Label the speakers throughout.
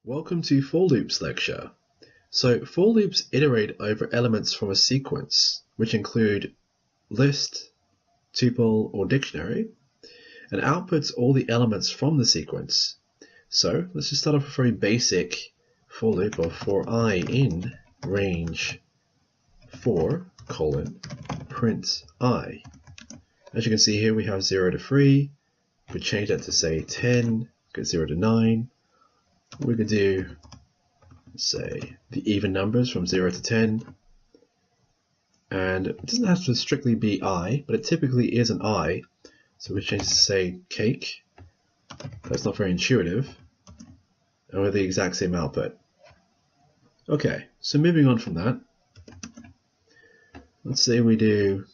Speaker 1: Welcome to for loops lecture. So for loops iterate over elements from a sequence, which include list, tuple, or dictionary, and outputs all the elements from the sequence. So let's just start off with a very basic for loop of for I in range 4, print I. As you can see here, we have 0 to 3. We could change that to say 10, get 0 to 9. We could do, say, the even numbers from 0 to 10. And it doesn't have to strictly be I, but it typically is an I. So we change it to say cake. That's not very intuitive. And with the exact same output. Okay, so moving on from that, let's say we do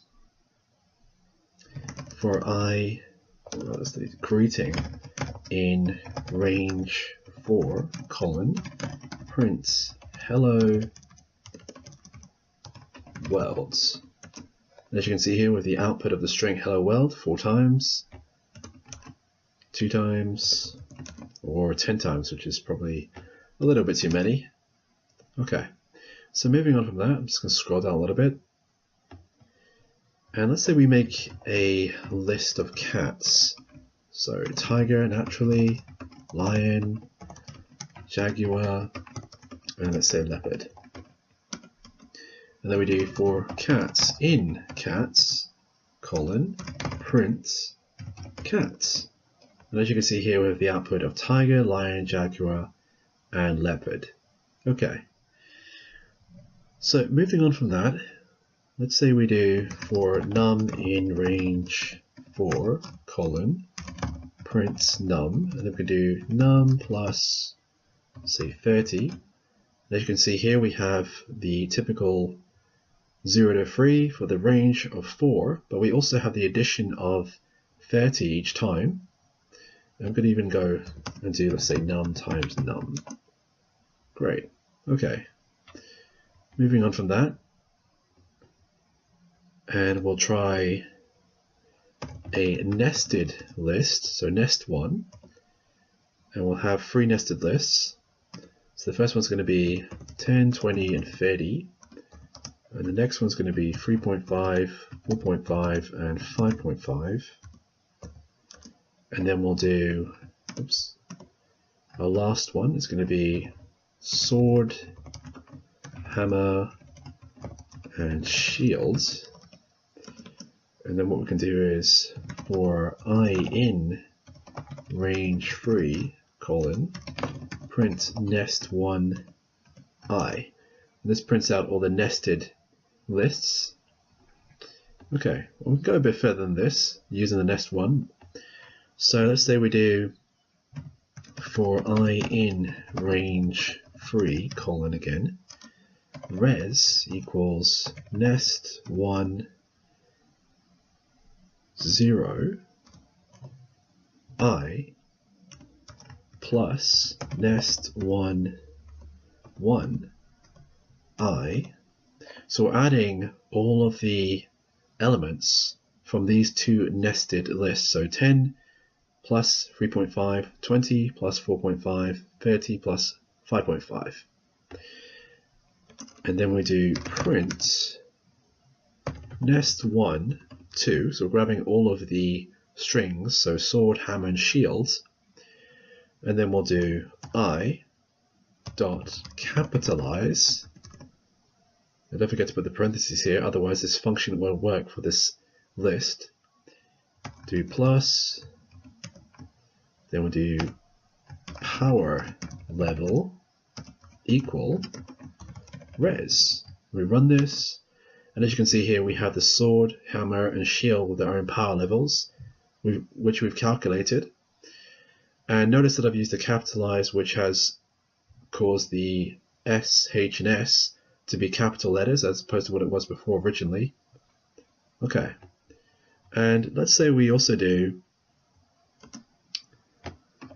Speaker 1: for I, let's do greeting in range 4, print hello world. And as you can see here with the output of the string hello world 4 times, 2 times, or 10 times, which is probably a little bit too many. Okay, so moving on from that, I'm just going to scroll down a little bit. And let's say we make a list of cats. So tiger, naturally, lion, jaguar, and let's say leopard. And then we do for cats in cats, print cats. And as you can see here, we have the output of tiger, lion, jaguar, and leopard. Okay. So moving on from that, let's say we do for num in range 4, print num, and then we can do num plus, say, 30. And as you can see here, we have the typical 0 to 3 for the range of 4, but we also have the addition of 30 each time. And I'm going to even go and do, let's say, num times num. Great. Okay. Moving on from that, and we'll try a nested list, so nest 1, and we'll have 3 nested lists. So the first one's going to be 10, 20, and 30, and the next one's going to be 3.5, 4.5, and 5.5, and then we'll do, our last one is going to be sword, hammer, and shield. And then what we can do is for I in range 3, print nest 1 I. And this prints out all the nested lists. Okay, well, we can go a bit further than this using the nest 1. So let's say we do for I in range 3, again, res equals nest 1 0 I plus nest 1 1 I. So we're adding all of the elements from these two nested lists. So 10 plus 3.5, 20 plus 4.5, 30 plus 5.5. And then we do print nest 1 2, so we're grabbing all of the strings, so sword, hammer, and shield, and then we'll do I dot capitalize, and don't forget to put the parentheses here, otherwise this function won't work for this list. Do plus, then we'll do power level equal res. We run this, and as you can see here, we have the sword, hammer, and shield with their own power levels, which we've calculated. And notice that I've used the capitalize, which has caused the S, H, and S to be capital letters as opposed to what it was before originally. Okay. And let's say we also do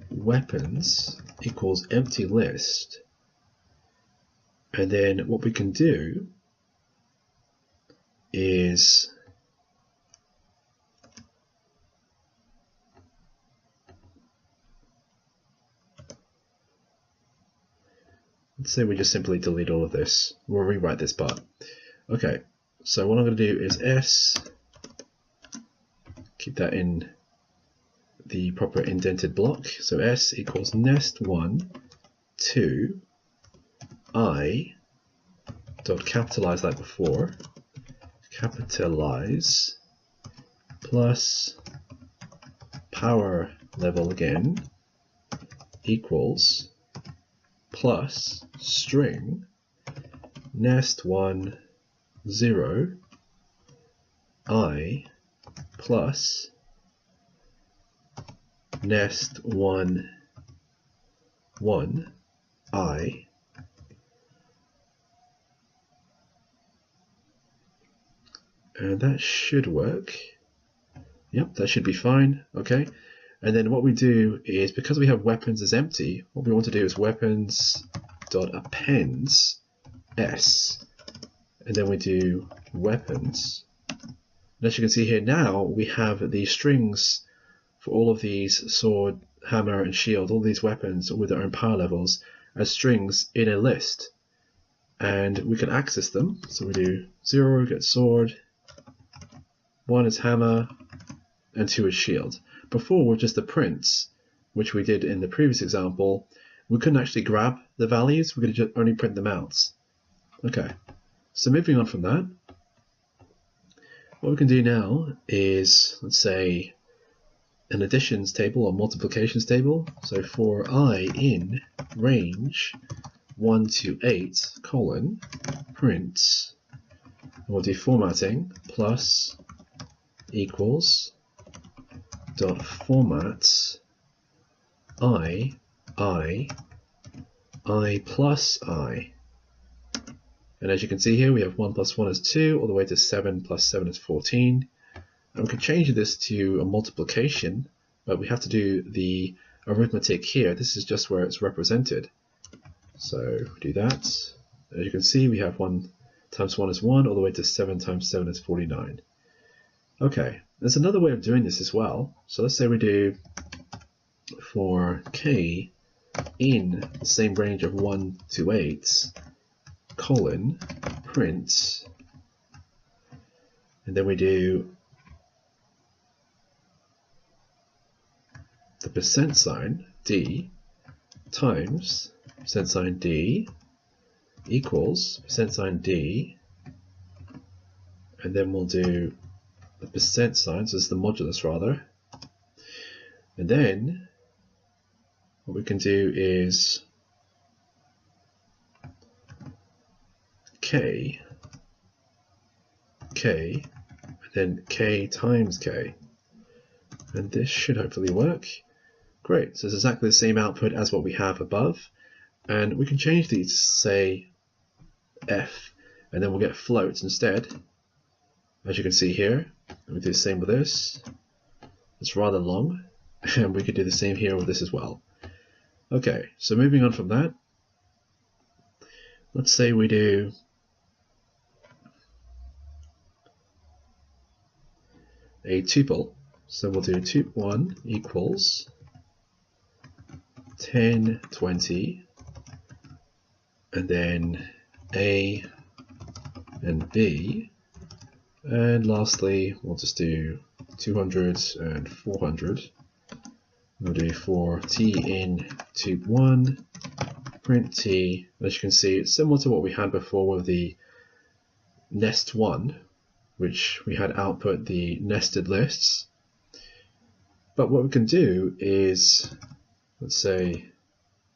Speaker 1: weapons equals empty list. And then what we can do is let's say we just simply delete all of this. We'll rewrite this part. Okay, so what I'm going to do is s, keep that in the proper indented block. So s equals nest1 to I, dot capitalize like before, capitalize plus power level again equals plus string nest1 0 I plus nest1 1 I and that should work. Yep, that should be fine. Okay, and then what we do is, because we have weapons as empty, what we want to do is weapons dot appends s, and then we do weapons. And as you can see here now, we have the strings for all of these sword, hammer, and shield, all these weapons with their own power levels as strings in a list, and we can access them. So we do 0 get sword, 1 is hammer, and 2 is shield. Before, with just the prints, which we did in the previous example, we couldn't actually grab the values, we could just only print them out. Okay, so moving on from that, what we can do now is, let's say, an additions table or multiplications table. So for I in range 1 to 8 colon print, and we'll do formatting plus equals dot format I plus I. And as you can see here, we have 1 plus 1 is 2, all the way to 7 plus 7 is 14. And we can change this to a multiplication, but we have to do the arithmetic here. This is just where it's represented. So we do that. As you can see, we have 1 times 1 is 1, all the way to 7 times 7 is 49. Okay, there's another way of doing this as well. So let's say we do for k in the same range of 1 to 8 colon print, and then we do the percent sign d times percent sign d equals percent sign d, and then we'll do the percent sign, so it's the modulus rather, and then what we can do is k, and then k times k, and this should hopefully work. Great, so it's exactly the same output as what we have above, and we can change these to say f, and then we'll get floats instead, as you can see here. We do the same with this. It's rather long, and we could do the same here with this as well. Okay, so moving on from that, let's say we do a tuple. So we'll do tup1 equals 10, 20, and then A and B, and lastly we'll just do 200 and 400. We'll do for t in tup1 print t. As you can see, it's similar to what we had before with the nest1, which we had output the nested lists. But what we can do is, let's say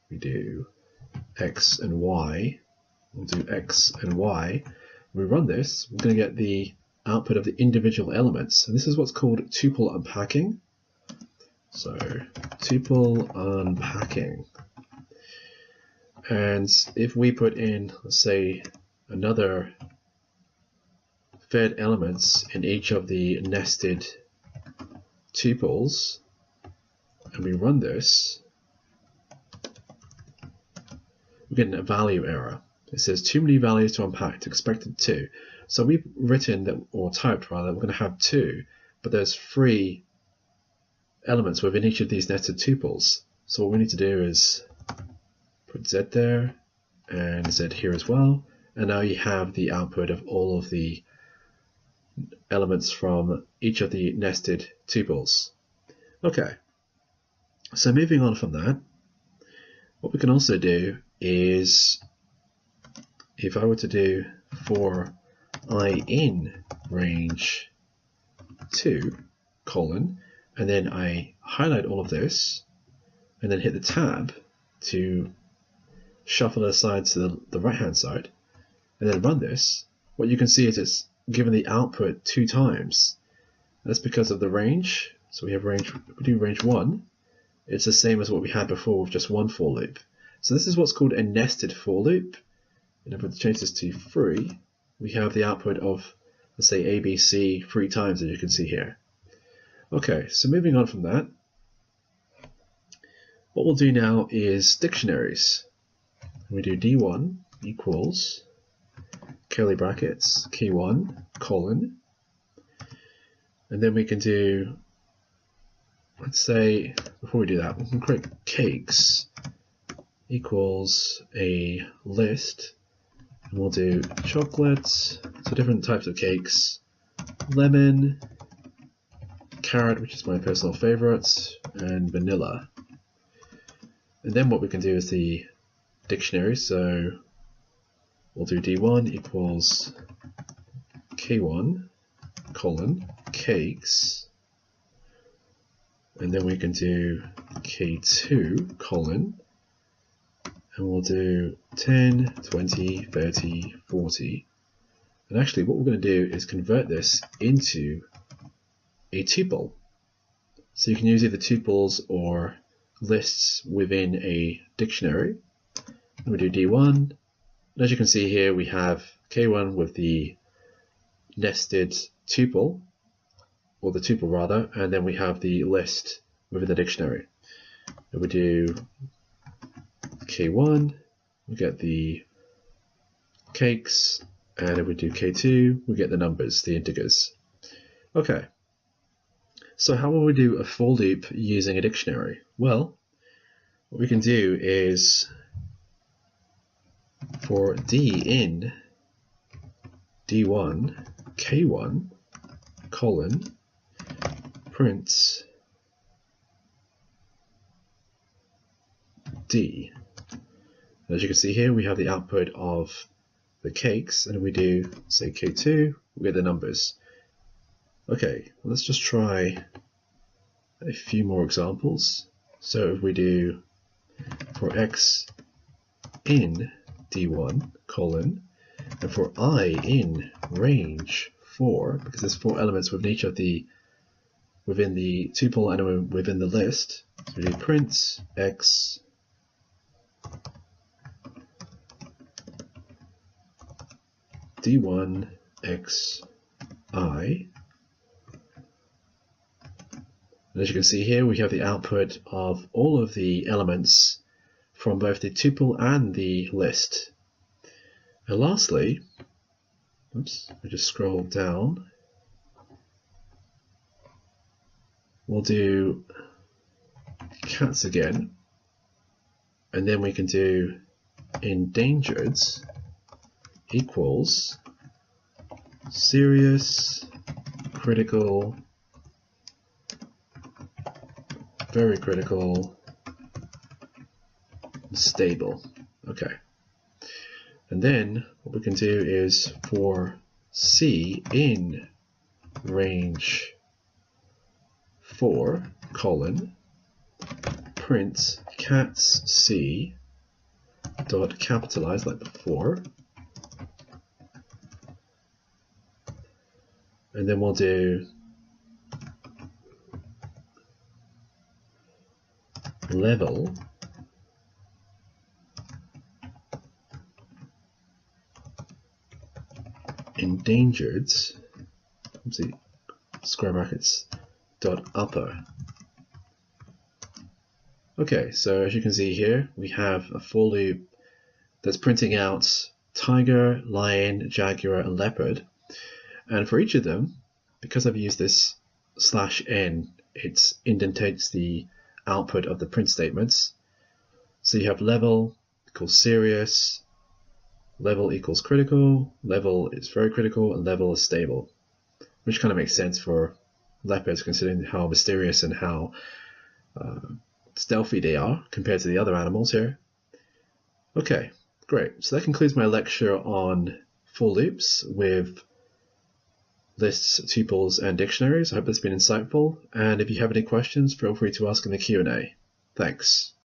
Speaker 1: we do x and y, we'll do x and y. When we run this, we're going to get the output of the individual elements, and this is what's called tuple unpacking. So tuple unpacking, and if we put in, let's say, another fed elements in each of the nested tuples, and we run this, we're getting a value error. It says too many values to unpack, expected 2. So we've written that, or typed rather, we're going to have 2, but there's 3 elements within each of these nested tuples. So what we need to do is put z there and Z here as well. And now you have the output of all of the elements from each of the nested tuples. Okay, so moving on from that, what we can also do is, if I were to do for I in range 2, colon, and then I highlight all of this, and then hit the tab to shuffle it aside to the right hand side, and then run this, what you can see is it's given the output 2 times. That's because of the range. So we have range, we do range 1, it's the same as what we had before with just one for loop. So this is what's called a nested for loop. And if we change this to 3, we have the output of, let's say, ABC 3 times, as you can see here. Okay, so moving on from that, what we'll do now is dictionaries. We do D1 equals curly brackets, key 1, colon, and then we can do, let's say, before we do that, we can create cakes equals a list, and we'll do chocolates, so different types of cakes, lemon, carrot, which is my personal favorite, and vanilla. And then what we can do is the dictionary, so we'll do D1 equals K1 colon cakes, and then we can do K2 colon, and we'll do 10, 20, 30, 40. And actually what we're going to do is convert this into a tuple. So you can use either tuples or lists within a dictionary. And we do D1, and as you can see here we have K1 with the nested tuple, or the tuple rather, and then we have the list within the dictionary. And we do K1, we get the cakes, and if we do K2, we get the numbers, the integers. Okay, so how will we do a for loop using a dictionary? Well, what we can do is for D in D1 K1 colon print D. As you can see here, we have the output of the cakes, and if we do, say, K2, we get the numbers. Okay, let's just try a few more examples. So if we do for X in D1 colon, and for I in range 4, because there's 4 elements within each of the, within the tuple and within the list, so we do print X D1 X I. And as you can see here, we have the output of all of the elements from both the tuple and the list. And lastly, oops, we just scroll down. We'll do cats again, and then we can do endangered equals serious, critical, very critical, stable. Okay. And then what we can do is for C in range 4 colon print cats C dot capitalize like before, and then we'll do level endangered, square brackets, dot upper. Okay, so as you can see here, we have a for loop that's printing out tiger, lion, jaguar, and leopard. And for each of them, because I've used this /n, it indentates the output of the print statements. So you have level equals serious, level equals critical, level is very critical, and level is stable, which kind of makes sense for leopards considering how mysterious and how stealthy they are compared to the other animals here. Okay, great. So that concludes my lecture on for loops with lists, tuples, and dictionaries. I hope that's been insightful, and if you have any questions, feel free to ask in the Q&A. Thanks.